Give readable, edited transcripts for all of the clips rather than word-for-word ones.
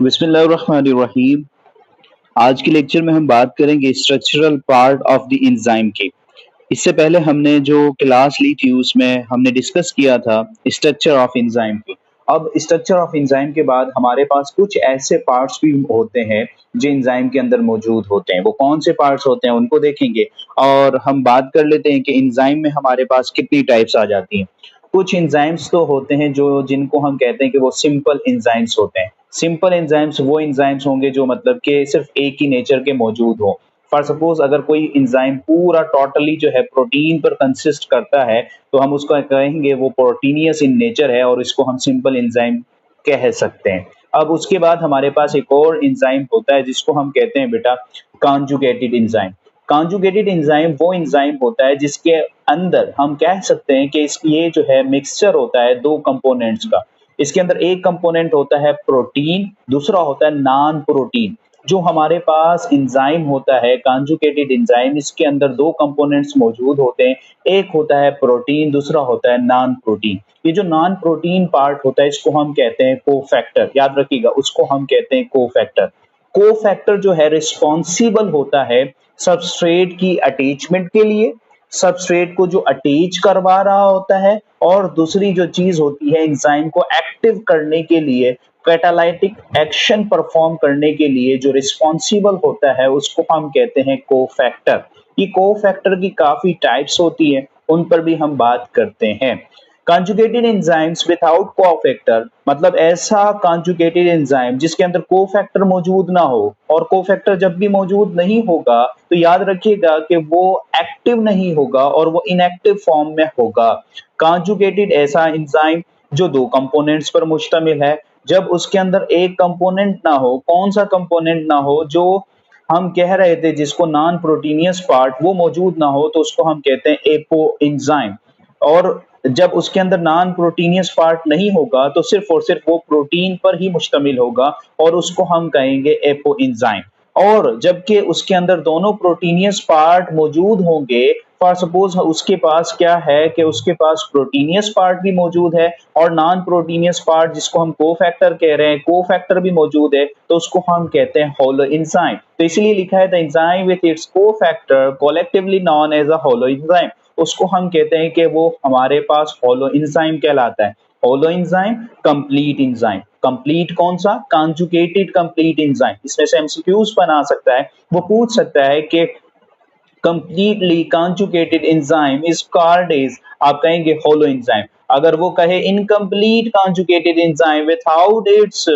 बिस्मिल्लाहिर्रहमानिर्रहीम। आज के लेक्चर में हम बात करेंगे structural part of the enzyme के। इससे पहले हमने जो क्लास ली थी उसमें हमने डिस्कस किया था स्ट्रक्चर ऑफ एंजाइम की। अब स्ट्रक्चर ऑफ एंजाइम के बाद हमारे पास कुछ ऐसे पार्ट्स भी होते हैं जो एंजाइम के अंदर मौजूद होते हैं। वो कौन से पार्ट्स होते हैं उनको देखेंगे और हम बात कर लेते हैं कि एंजाइम में हमारे पास कितनी टाइप्स आ जाती हैं। कुछ एंजाइम्स तो होते हैं जो जिनको हम कहते हैं कि वो सिंपल एंजाइम्स होते हैं। सिंपल एंजाइम्स वो एंजाइम्स होंगे जो मतलब कि सिर्फ एक ही नेचर के मौजूद हो। फॉर सपोज अगर कोई एंजाइम पूरा टोटली जो है प्रोटीन पर कंसिस्ट करता है तो हम उसको कहेंगे वो प्रोटीनियस इन नेचर है और इसको हम सिंपल एंजाइम कह सकते हैं। अब उसके बाद हमारे पास एक और एंजाइम होता है जिसको हम कहते हैं बेटा कॉन्जुगेटेड एंजाइम। कॉन्जुगेटेड एंजाइम वो एंजाइम होता है जिसके अंदर हम कह सकते हैं कि ये जो है मिक्सचर होता है दो कंपोनेंट्स का। इसके अंदर एक कंपोनेंट होता है प्रोटीन, दूसरा होता है नॉन प्रोटीन। जो हमारे पास एंजाइम होता है कॉन्जुगेटेड एंजाइम, इसके अंदर दो कंपोनेंट्स मौजूद होते हैं। एक होता है प्रोटीन, दूसरा होता है नॉन प्रोटीन। ये जो नॉन प्रोटीन पार्ट होता है इसको हम कहते हैं कोफैक्टर। याद रखिएगा, उसको हम कहते हैं कोफैक्टर। कोफैक्टर जो है रिस्पॉन्सिबल होता है सबस्ट्रेट की अटैचमेंट के लिए, सबस्ट्रेट को जो अटैच करवा रहा होता है, और दूसरी जो चीज होती है एंजाइम को एक्टिव करने के लिए, कैटालाइटिक एक्शन परफॉर्म करने के लिए जो रिस्पॉन्सिबल होता है उसको हम कहते हैं कोफैक्टर। ये कोफैक्टर की काफी टाइप्स होती है, उन पर भी हम बात करते हैं। कंजुगेटेड एंजाइम्स विदाउट कोफैक्टर मतलब ऐसा कंजुगेटेड एंजाइम जिसके अंदर कोफैक्टर मौजूद ना हो, और कोफैक्टर जब भी मौजूद नहीं होगा तो याद रखिएगा कि वो एक्टिव नहीं होगा और वो इनएक्टिव फॉर्म में होगा। कंजुगेटेड ऐसा एंजाइम जो दो कंपोनेंट्स पर मुश्तमिल है। जब उसके अंदर एक कंपोनेंट ना हो, कौन सा कंपोनेंट ना हो, जो हम कह रहे थे जिसको नॉन प्रोटीनियस पार्ट वो मौजूद ना हो तो उसको हम कहते हैं एपो एंजाइम। और जब उसके अंदर नॉन प्रोटीनियस पार्ट नहीं होगा तो सिर्फ और सिर्फ वो प्रोटीन पर ही मुश्तमिल होगा और उसको हम कहेंगे एपो एंजाइम। और जबकि उसके अंदर दोनों प्रोटीनियस पार्ट मौजूद होंगे, फॉर सपोज उसके पास क्या है कि उसके पास प्रोटीनियस पार्ट भी मौजूद है और नॉन प्रोटीनियस पार्ट जिसको हम कोफैक्टर कह रहे हैं कोफैक्टर भी मौजूद है, तो उसको हम कहते हैं होलो एंजाइम। तो इसलिए लिखा है the enzyme with its cofactor collectively known as a holoenzyme. उसको हम कहते हैं कि वो हमारे पास होलो एंजाइम कहलाता है। Holo enzyme, complete enzyme. Complete कौन सा? Conjugated complete enzyme. इसमें से एमसीक्यूज बना सकता है, वो पूछ सकता है कि completely conjugated enzyme is called as, आप कहेंगे होलो एंजाइम। अगर वो कहे incomplete conjugated enzyme without its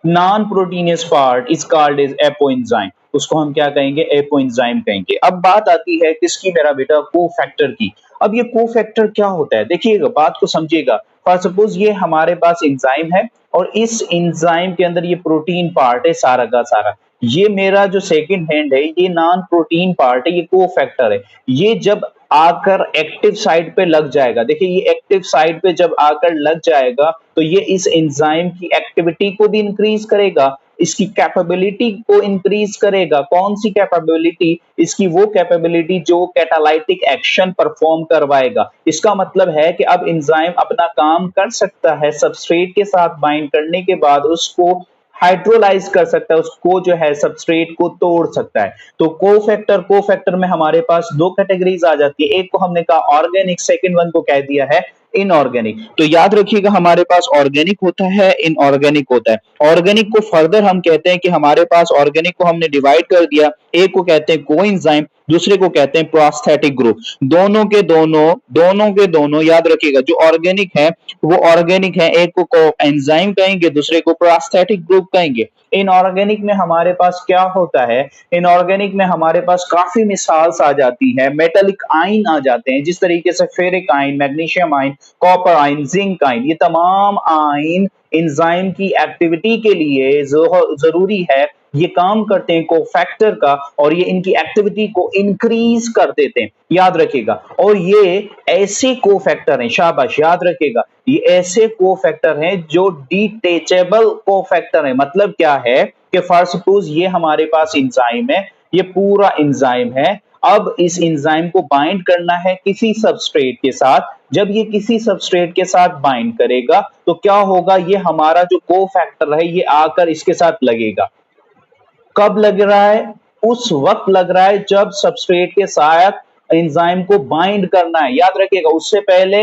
non proteinaceous part is called as apoenzyme, उसको हम क्या कहेंगे? एपो एंजाइम कहेंगे। अब बात आती है किसकी मेरा बेटा? कोफैक्टर की। अब ये कोफैक्टर क्या होता है देखिएगा, बात को समझिएगा। फॉर सपोज ये हमारे पास एंजाइम है और इस एंजाइम के अंदर ये प्रोटीन पार्ट है सारा का सारा। ये मेरा जो सेकंड हैंड है ये नॉन प्रोटीन पार्ट है, ये कोफैक्टर है। ये जब आकर एक्टिव साइट पे लग जाएगा, देखिए ये एक्टिव साइट पे जब आकर लग जाएगा तो ये इस एंजाइम की एक्टिविटी को भी इंक्रीज करेगा, इसकी कैपेबिलिटी को इंक्रीज करेगा। कौन सी कैपेबिलिटी? इसकी वो कैपेबिलिटी जो कैटालाइटिक एक्शन परफॉर्म करवाएगा। इसका मतलब है कि अब एंजाइम अपना काम कर सकता है, सबस्ट्रेट के साथ बाइंड करने के बाद उसको हाइड्रोलाइज कर सकता है, उसको जो है सबस्ट्रेट को तोड़ सकता है। तो कोफैक्टर में हमारे पास दो कैटेगरीज आ जाती है। एक को हमने कहा ऑर्गेनिक, सेकंड वन को कह दिया है इनऑर्गेनिक। तो याद रखिएगा हमारे पास ऑर्गेनिक होता है, इनऑर्गेनिक होता है। ऑर्गेनिक को फर्दर हम कहते हैं कि हमारे पास ऑर्गेनिक को हमने डिवाइड कर दिया। एक को कहते हैं कोएंजाइम, दूसरे को कहते हैं प्रोस्थेटिक ग्रुप। दोनों याद रखिएगा, जो ऑर्गेनिक है वो ऑर्गेनिक है, एक को एंजाइम कहेंगे, दूसरे को प्रोस्थेटिक ग्रुप कहेंगे। इनऑर्गेनिक में हमारे पास क्या होता है? इनऑर्गेनिक में हमारे पास काफी मिसाल्स आ जाती है, मेटेलिक आयन आ जाते हैं, जिस तरीके से ferric ion, magnesium ion, copper ion, zinc ion. ये तमाम आयन एंजाइम की एक्टिविटी के लिए जरूरी है, ये काम करते हैं कोफैक्टर का, और ये इनकी एक्टिविटी को इंक्रीज कर देते हैं, याद रखिएगा। और ये ऐसे कोफैक्टर हैं, शाबाश याद रखिएगा, ये ऐसे कोफैक्टर हैं जो डिटेचेबल कोफैक्टर हैं। मतलब क्या है कि फॉर सपोज ये हमारे पास एंजाइम है, ये पूरा एंजाइम है, अब इस एंजाइम को बाइंड करना है किसी सबस्ट्रेट के साथ। जब ये किसी सबस्ट्रेट के साथ बाइंड करेगा तो क्या होगा, ये हमारा जो कोफैक्टर है ये आकर इसके साथ लगेगा। कब लग रहा है? उस वक्त लग रहा है जब सबस्ट्रेट के साथ एंजाइम को बाइंड करना है। याद रखिएगा, उससे पहले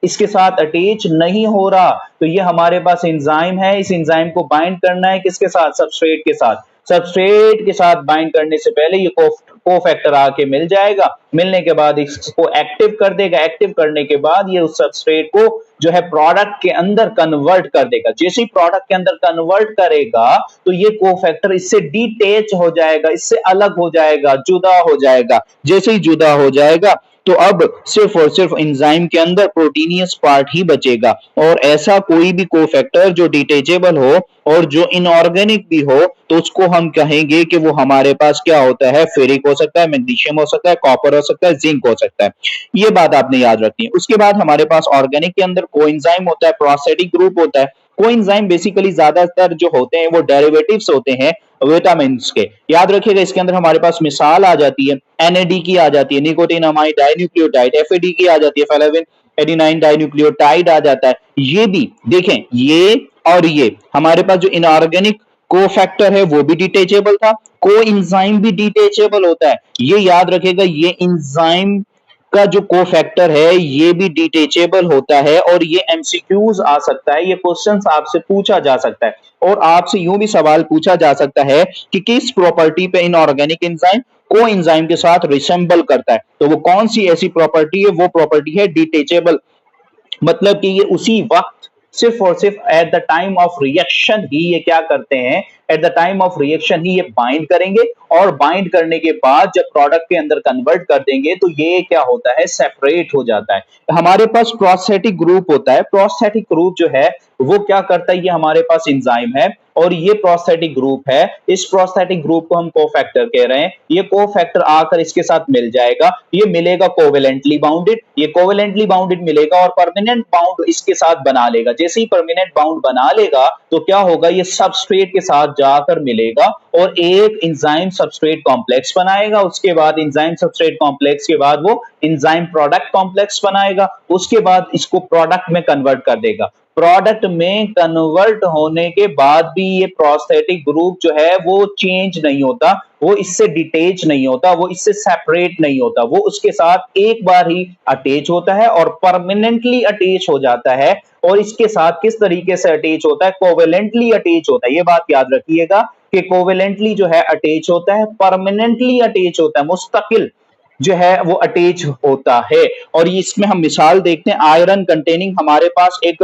इसके साथ अटैच नहीं हो रहा। तो ये हमारे पास एंजाइम है, इस एंजाइम को बाइंड करना है किसके साथ? सबस्ट्रेट के साथ। सबस्ट्रेट के साथ बाइंड करने से पहले ये कोफैक्टर आके मिल जाएगा। मिलने के बाद इसको एक्टिव कर देगा। एक्टिव करने के बाद ये उस सबस्ट्रेट को जो है प्रोडक्ट के अंदर कन्वर्ट कर देगा। जैसे ही प्रोडक्ट के अंदर कन्वर्ट करेगा तो ये कोफैक्टर इससे डिटैच हो जाएगा, इससे अलग हो जाएगा, जुदा हो जाएगा। जैसे ही जुदा हो जाएगा तो अब सिर्फ और सिर्फ एंजाइम के अंदर प्रोटीनियस पार्ट ही बचेगा। और ऐसा कोई भी कोफैक्टर जो डिटेचेबल हो और जो इनऑर्गेनिक भी हो तो उसको हम कहेंगे कि वो हमारे पास क्या होता है? फेरिक हो सकता है, मैग्नीशियम हो सकता है, कॉपर हो सकता है, जिंक हो सकता है। ये बात आपने याद रखनी है। उसके बाद हमारे पास ऑर्गेनिक के अंदर कोएंजाइम होता है, प्रोस्थेटिक ग्रुप होता है। कोएंजाइम बेसिकली ज्यादातर जो होते हैं वो डेरिवेटिव्स होते हैं विटामिन के। याद रखिएगा, इसके अंदर हमारे पास मिसाल आ जाती है एनएडी की, आ जाती है निकोटिनामाइड डाइन्यूक्लियोटाइड, एफएडी की आ जाती है फेलाविन एडिनाइन डाइन्यूक्लियोटाइड आ जाता है। ये भी देखें, ये और ये हमारे पास जो इनऑर्गेनिक कोफैक्टर है वो भी डिटेचेबल था, कोएंजाइम भी डिटेचेबल होता है। ये याद रखिएगा, ये एंजाइम का जो कोफैक्टर है ये भी डिटेचेबल होता है और ये एमसीक्यूज आ सकता है, ये क्वेश्चंस आपसे पूछा जा सकता है। और आपसे यूं भी सवाल पूछा जा सकता है कि किस प्रॉपर्टी पे इनऑर्गेनिक एंजाइम को एंजाइम के साथ रिसेंबल करता है, तो वो कौन सी ऐसी प्रॉपर्टी है? वो प्रॉपर्टी है डिटेचेबल। मतलब कि ये उसी वक्त सिर्फ और सिर्फ at the time of reaction ही ये क्या करते हैं? At the time of reaction ही ये बाइंड करेंगे और बाइंड करने के बाद जब प्रोडक्ट के अंदर कन्वर्ट कर देंगे तो ये क्या होता है? सेपरेट हो जाता है। हमारे पास प्रोस्थेटिक ग्रुप होता है। प्रोस्थेटिक ग्रुप जो है वो क्या करता है? ये हमारे पास एंजाइम है और ये प्रोस्थेटिक ग्रुप है। इस प्रोस्थेटिक ग्रुप को हम कोफैक्टर कह रहे हैं। ये कोफैक्टर आकर इसके साथ मिल जाएगा, ये मिलेगा कोवेलेंटली बाउंडेड, ये कोवेलेंटली बाउंडेड मिलेगा और परमानेंट बाउंड इसके साथ बना लेगा। जैसे ही परमानेंट बाउंड बना लेगा तो क्या होगा? ये सबस्ट्रेट के साथ जाकर मिलेगा और एक एंजाइम सबस्ट्रेट कॉम्प्लेक्स बनाएगा। उसके बाद एंजाइम सबस्ट्रेट कॉम्प्लेक्स के बाद वो एंजाइम प्रोडक्ट कॉम्प्लेक्स बनाएगा। उसके बाद इसको प्रोडक्ट में कन्वर्ट कर देगा। प्रोडक्ट में कन्वर्ट होने के बाद भी ये प्रोस्थेटिक ग्रुप जो है वो चेंज नहीं होता, वो इससे डिटेच नहीं होता, वो इससे सेपरेट नहीं होता, वो उसके साथ एक बार ही अटैच होता है और परमानेंटली अटैच हो जाता है। और इसके साथ किस तरीके से अटैच होता है? कोवेलेंटली अटैच होता है। ये बात याद रखिएगा कि कोवेलेंटली जो है अटैच होता है, परमानेंटली अटैच होता है, मुस्तकिल जो है वो अटैच होता है। और इसमें हम मिसाल देखते हैं, आयरन कंटेनिंग हमारे पास एक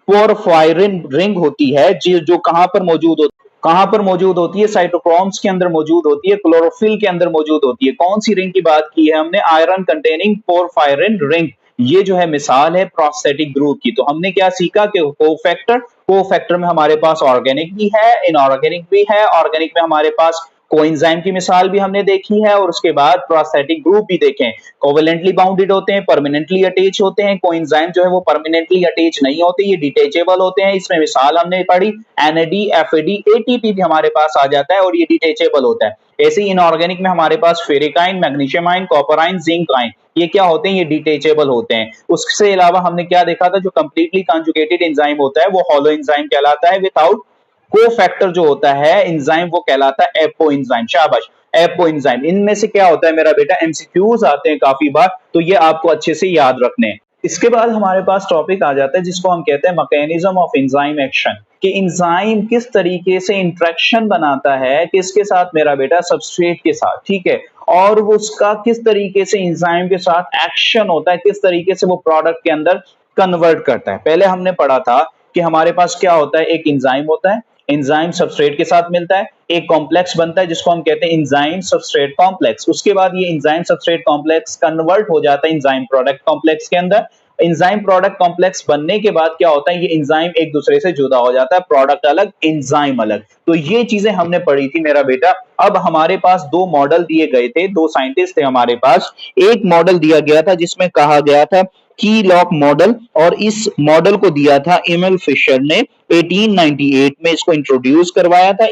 पोरफायरिन रिंग होती है जो कहां पर मौजूद होती है? कहां पर मौजूद होती है? साइटोक्रोम्स के अंदर मौजूद होती है, क्लोरोफिल के अंदर मौजूद होती है। कौन सी रिंग की बात की है हमने? Iron containing porphyrin ring. ये जो है मिसाल है प्रोस्थेटिक ग्रुप की। तो हमने क्या सीखा कि कोफैक्टर में हमारे पास ऑर्गेनिक भी है, इनऑर्गेनिक भी है। ऑर्गेनिक में हमारे पास कोएंजाइम की मिसाल भी हमने देखी है और उसके बाद प्रोस्थेटिक ग्रुप भी देखें। कोवेलेंटली बाउंडेड होते हैं, परमानेंटली अटैच होते हैं। कोएंजाइम जो है वो परमानेंटली अटैच नहीं होते, ये डिटेचेबल होते हैं। इसमें मिसाल हमने पढ़ी एनएडी, एफएडी, एटीपी भी हमारे पास आ जाता है और ये डिटेचेबल होता है। ऐसे ही इनऑर्गेनिक में हमारे पास ferric ion, magnesium ion, copper ion, zinc ion, ये क्या होते हैं? ये डिटेचेबल होते हैं। उससे अलावा हमने क्या देखा था? जो कंप्लीटली कंजुगेटेड एंजाइम होता है वो हॉलो एंजाइम कहलाता है। विदाउट कोफैक्टर जो होता है एंजाइम वो कहलाता है एपो एंजाइम। शाबाश, एपो एंजाइम। इनमें से क्या होता है मेरा बेटा? एमसीक्यूज आते हैं काफी बार, तो ये आपको अच्छे से याद रखने हैं। इसके बाद हमारे पास टॉपिक आ जाता है जिसको हम कहते हैं मैकेनिज्म ऑफ एंजाइम एक्शन, कि एंजाइम किस तरीके से इंटरेक्शन बनाता है किसके साथ मेरा बेटा? सबस्ट्रेट के साथ, ठीक है। और वो उसका किस तरीके से एंजाइम के साथ एक्शन होता है, किस तरीके से वो प्रोडक्ट के अंदर कन्वर्ट करता है। पहले हमने पढ़ा था कि हमारे पास क्या होता है? एक एंजाइम होता है, एंजाइम सबस्ट्रेट के साथ मिलता है, एक कॉम्प्लेक्स बनता है जिसको हम कहते हैं एंजाइम सबस्ट्रेट कॉम्प्लेक्स। उसके बाद ये एंजाइम सबस्ट्रेट कॉम्प्लेक्स कन्वर्ट हो जाता है एंजाइम प्रोडक्ट कॉम्प्लेक्स के अंदर। एंजाइम प्रोडक्ट कॉम्प्लेक्स बनने के बाद क्या होता है? ये एंजाइम एक दूसरे से जुदा हो जाता है, प्रोडक्ट अलग, एंजाइम अलग। तो ये चीजें हमने पढ़ी थी मेरा बेटा। अब हमारे पास दो मॉडल दिए गए थे, दो साइंटिस्ट थे हमारे पास। एक मॉडल दिया गया था जिसमें कहा गया था की लॉक मॉडल, और इस मॉडल को दिया था एमएल फिशर ने 1898 में, इसको इंट्रोड्यूस करवाया था।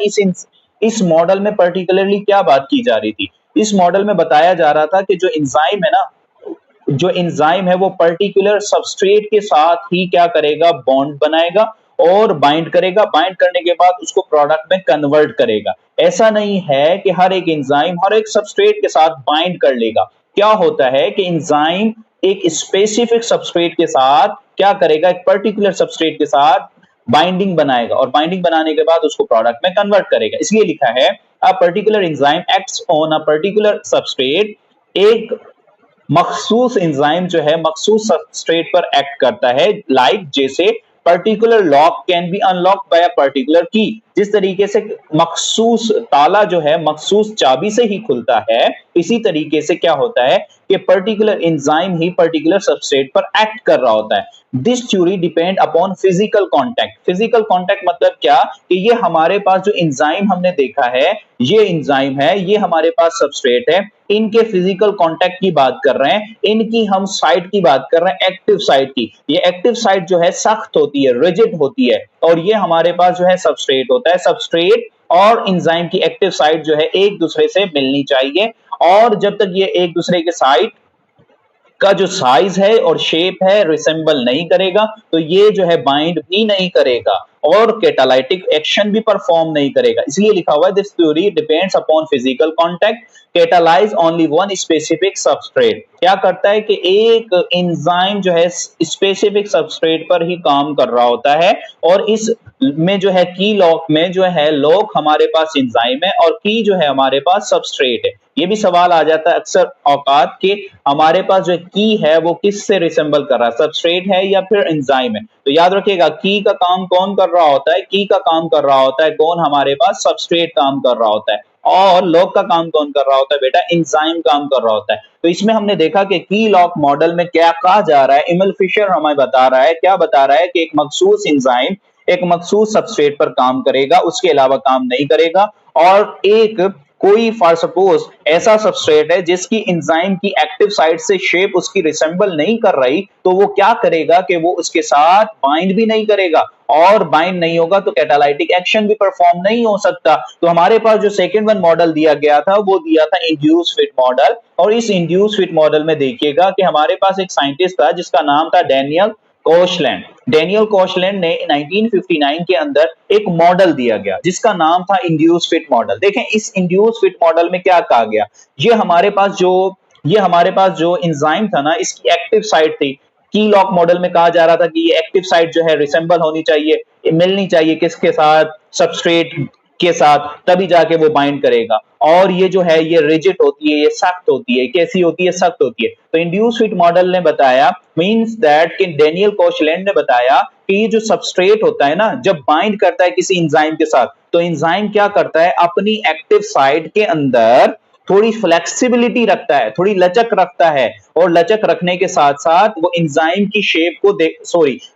इस मॉडल में पर्टिकुलरली क्या बात की जा रही थी? इस मॉडल में बताया जा रहा था कि जो एंजाइम है ना, जो एंजाइम है वो पर्टिकुलर सबस्ट्रेट के साथ ही क्या करेगा, बॉन्ड बनाएगा और बाइंड करेगा, बाइंड करने के बाद उसको प्रोडक्ट में कन्वर्ट करेगा। ऐसा नहीं है कि हर एक एंजाइम हर एक सबस्ट्रेट के साथ बाइंड कर लेगा। क्या होता है कि एंजाइम एक स्पेसिफिक सबस्ट्रेट के साथ क्या करेगा, एक पर्टिकुलर सबस्ट्रेट के साथ बाइंडिंग बनाएगा और बाइंडिंग बनाने के बाद उसको प्रोडक्ट में कन्वर्ट करेगा। इसलिए लिखा है a particular enzyme acts on a particular substrate. एक मखसूस एंजाइम जो है मखसूस सबस्ट्रेट पर एक्ट करता है, लाइक जैसे particular lock can be unlocked by a particular key. जिस तरीके से मखसूस ताला जो है मखसूस चाबी से ही खुलता है, इसी तरीके से क्या होता है कि पर्टिकुलर एंजाइम ही पर्टिकुलर सबस्ट्रेट पर एक्ट कर रहा होता है। This theory depend upon physical contact. Physical contact मतलब क्या कि ये हमारे पास जो एंजाइम हमने देखा है, ये एंजाइम है, ये हमारे पास सबस्ट्रेट है, इनके फिजिकल कांटेक्ट की बात कर रहे हैं, इनकी हम साइड की बात कर रहे हैं, एक्टिव साइड की। ये एक्टिव साइड जो है सख्त होती है, रिजिड होती है, और ये हमारे पास जो है सबस्ट्रेट होता है। सबस्ट्रेट और एंजाइम की एक्टिव साइड जो है एक दूसरे से मिलनी चाहिए, और जब तक ये एक दूसरे के साइड का जो साइज है और शेप है रिसेंबल नहीं करेगा, तो ये जो है बाइंड भी नहीं करेगा और कैटालाइटिक एक्शन भी परफॉर्म नहीं करेगा। इसलिए लिखा हुआ है this theory depends upon physical contact, catalyse only one specific substrate. क्या करता है कि एक एंजाइम जो है स्पेसिफिक सबस्ट्रेट पर ही काम कर रहा होता है, और इस में जो है की लॉक में जो है लॉक हमारे पास एंजाइम है और की जो है हमारे पास सबस्ट्रेट है। ये भी सवाल आ जाता है अक्सर औकात के, हमारे पास जो की है वो किससे रिसेंबल कर रहा है, सबस्ट्रेट है या फिर एंजाइम है। तो याद रखिएगा की का काम कौन कर रहा होता है, की का काम कर रहा होता है कौन, हमारे पास सबस्ट्रेट काम कर रहा होता है, और लॉक का काम कौन कर रहा होता है बेटा, एंजाइम काम कर रहा होता है। तो इसमें हमने देखा कि की लॉक मॉडल में क्या कहा जा रहा है, एमिल फिशर हमें बता रहा है, क्या बता रहा है कि एक मखसूस एंजाइम एक मखसूस सबस्ट्रेट पर काम करेगा, उसके अलावा काम नहीं करेगा। और एक कोई फॉर सपोज ऐसा सबस्ट्रेट है जिसकी एंजाइम की एक्टिव साइड से शेप उसकी रिसेंबल नहीं कर रही, तो वो क्या करेगा कि वो उसके साथ बाइंड भी नहीं करेगा, और बाइंड नहीं होगा तो कैटालाइटिक एक्शन भी परफॉर्म नहीं हो सकता। तो हमारे पास जो सेकंड वन मॉडल दिया गया था वो दिया था इंड्यूस फिट मॉडल। और इस इंड्यूस फिट मॉडल में देखिएगा कि हमारे पास एक साइंटिस्ट था जिसका नाम था डेनियल कोशलैंड। डेनियल कोशलैंड ने 1959 के अंदर एक मॉडल दिया गया जिसका नाम था इंड्यूस फिट मॉडल। देखें इस इंड्यूस फिट मॉडल में क्या कहा गया, ये हमारे पास जो एंजाइम था ना, इसकी एक्टिव साइट थी। की लॉक मॉडल में कहा जा रहा था कि ये एक्टिव साइट जो है रिसेंबल होनी चाहिए, मिलनी चाहिए किसके साथ, सबस्ट्रेट के साथ, तभी जाके वो बाइंड करेगा। और ये जो है ये रिजिड होती है, ये सख्त होती है। कैसी होती है, सख्त होती है। तो इंड्यूस फिट मॉडल ने बताया, मींस दैट कि डेनियल कोशलैंड ने बताया कि ये जो सबस्ट्रेट होता है ना, जब बाइंड करता है किसी एंजाइम के साथ, तो एंजाइम क्या करता है, अपनी एक्टिव साइट के अंदर थोड़ी फ्लेक्सिबिलिटी रखता है, थोड़ी लचक रखता है, और लचक रखने के साथ साथ वो एंजाइम की शेप को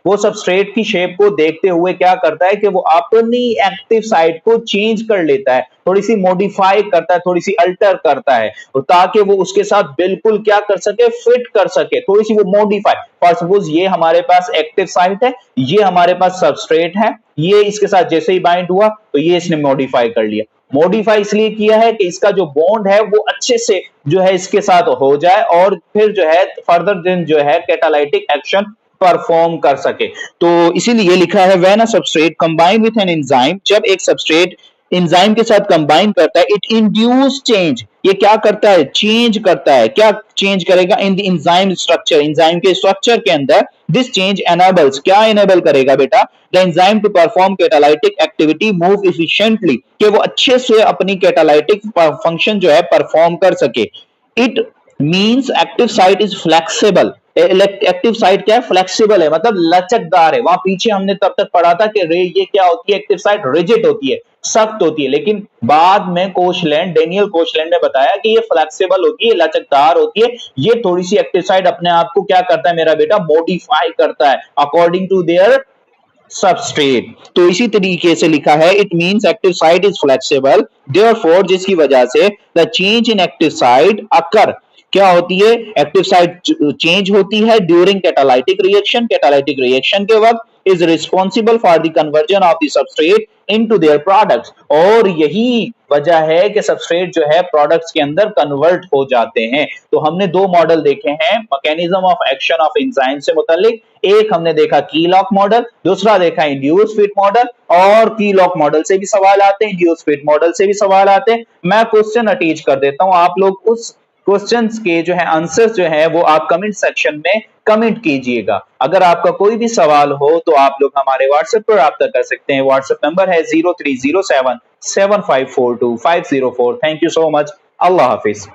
वो सबस्ट्रेट की शेप को देखते हुए क्या करता है कि वो अपनी एक्टिव साइट को चेंज कर लेता है, थोड़ी सी मॉडिफाई करता है, थोड़ी सी अल्टर करता है, ताकि वो उसके साथ बिल्कुल क्या कर सके, फिट कर सके, थोड़ी सी वो मॉडिफाई। फॉर सपोज ये हमारे पास एक्टिव साइट है, ये हमारे पास सबस्ट्रेट है, ये इसके साथ जैसे ही बाइंड हुआ तो ये इसने मॉडिफाई कर लिया। मॉडिफाई इसलिए किया है कि इसका जो बॉन्ड है वो अच्छे से जो है इसके साथ हो जाए, और फिर जो है फर्दर दिन जो है कैटालाइटिक एक्शन परफॉर्म कर सके। तो इसीलिए लिखा है when a substrate combine with an enzyme, जब एक सबस्ट्रेट एंजाइम के साथ कंबाइन करता है, इट इंड्यूस चेंज, ये क्या करता है, चेंज करता है। क्या चेंज करेगा, in the enzyme structure, enzyme के स्ट्रक्चर के अंदर। दिस चेंज एनेबल्स, क्या एनेबल करेगा बेटा, the enzyme to perform catalytic activity move efficiently, कि वो अच्छे से अपनी कैटालाइटिक फंक्शन जो है परफॉर्म कर सके। It means active site is flexible. Active site क्या है, फ्लेक्सिबल है, मतलब लचकदार है। वहां पीछे हमने तब तक पढ़ा था कि ये क्या होती है, एक्टिव साइट रिजिड होती है, सख्त होती है, लेकिन बाद में डेनियल कोशलैंड ने बताया कि ये फ्लेक्सिबल होती है, लचकदार होती है। ये थोड़ी सी एक्टिव साइट अपने आप को क्या करता है मेरा बेटा, मॉडिफाई करता है अकॉर्डिंग टू देयर सबस्ट्रेट। तो इसी तरीके से लिखा है, it means active site is flexible, therefore जिसकी वजह से the change in active site occur, क्या होती है, एक्टिव साइट चेंज होती है during catalytic reaction, catalytic reaction के वक्त, is responsible for the conversion of the substrate into their products। और यही वजह है कि सबस्ट्रेट जो है प्रोडक्ट्स के अंदर कन्वर्ट हो जाते हैं। तो हमने दो मॉडल देखे हैं mechanism of action of enzyme से मुतालिक। एक हमने देखा की लॉक मॉडल, दूसरा देखा इंड्यूस फिट मॉडल। और की लॉक मॉडल से भी सवाल आते हैं, इंड्यूस फिट मॉडल से भी सवाल आते हैं। मैं क्वेश्चन अटैच कर देता हूं, आप लोग उस क्वेश्चंस के जो है आंसर्स जो है वो आप कमेंट सेक्शन में कमेंट कीजिएगा। अगर आपका कोई भी सवाल हो तो आप लोग हमारे व्हाट्सएप पर राब्ता कर सकते हैं। व्हाट्सएप नंबर है 0307 7542 504। Thank you so much. Allah Hafiz.